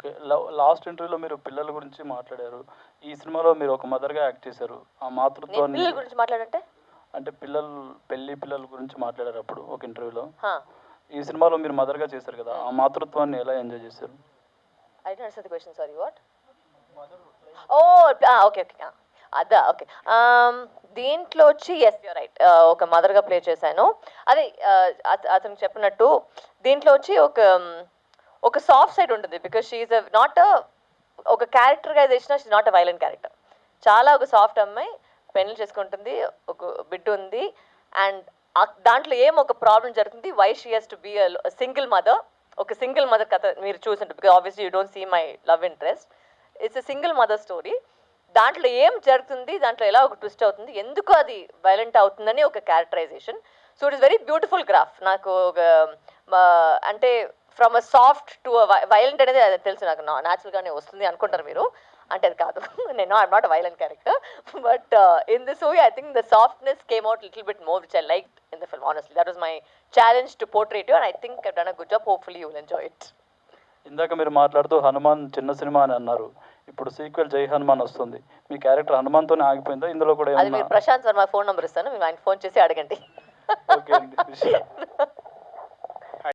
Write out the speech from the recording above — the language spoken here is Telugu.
ఓకే. లాస్ట్ ఇంటర్వ్యూలో మీరు పిల్లల గురించి మాట్లాడారు. ఈ సినిమాలో మీరు ఒక మదర్‌గా యాక్ట్ చేశారు. ఆ నేను మాతృత్వాన్ని పిల్లల గురించి మాట్లాడంటే అంటే పిల్లల గురించి మాట్లాడారు అప్పుడు ఒక ఇంటర్వ్యూలో. హా, ఈ సినిమాలో మీరు మదర్‌గా చేశారు కదా! ఆ మాతృత్వాన్ని ఎలా ఎంజాయ్ చేశారు? I don't understand the question, sorry what? Oh okay okay, అదా ఓకే. దీంట్లో వచ్చి ఎస్ యూర్ రైట్, ఒక మదర్గా ప్లే చేశాను. అదే అతను చెప్పినట్టు దీంట్లో వచ్చి ఒక సాఫ్ట్ సైడ్ ఉంటుంది, బికాస్ షీఈ్ నాట్ ఒక characterization, she not a violent character. చాలా ఒక సాఫ్ట్ అమ్మాయి, పెళ్లి చేసుకుంటుంది, ఒక బిడ్డ ఉంది, అండ్ దాంట్లో ఏం ఒక ప్రాబ్లం జరుగుతుంది, why she has to be single mother. ఒక సింగిల్ మదర్ కథ మీరు చూసింటారు, because obviously you don't see my love interest. It's a single mother story. దాంట్లో ఏం జరుగుతుంది, దాంట్లో ఎలా ఒక ట్విస్ట్ అవుతుంది, ఎందుకు అది వైలెంట్ అవుతుందని ఒక characterization. So it is very beautiful graph. నాకు ఒక అంటే from a soft to violent అనేది అది తెలుసు, నాకు న్యాచురల్గానే వస్తుంది అనుకుంటారు మీరు, అంటే అది కాదు. నేను I'm not a violent character, but in this movie I think the softness came out little bit more, which I like in the film. Honestly that was my challenge to portray you, and I think I've done a good job. Hopefully you will enjoy it. ఇందాక మీరు మాట్లాడుతూ హనుమాన్ చిన్న సినిమా అని అన్నారు. ఇప్పుడు సీక్వెల్ జై హనుమాన్ వస్తుంది. మీ క్యారెక్టర్ హనుమాన్‌తోనే ఆగిపోయిందా? ఇందులో కూడా అది ఏమన్నా మీరు ప్రశాంత్ వర్మ ఫోన్ నెంబర్ ఇస్తాను, మీరు ఆయన ఫోన్ చేసి అడగండి. ఓకే అండి.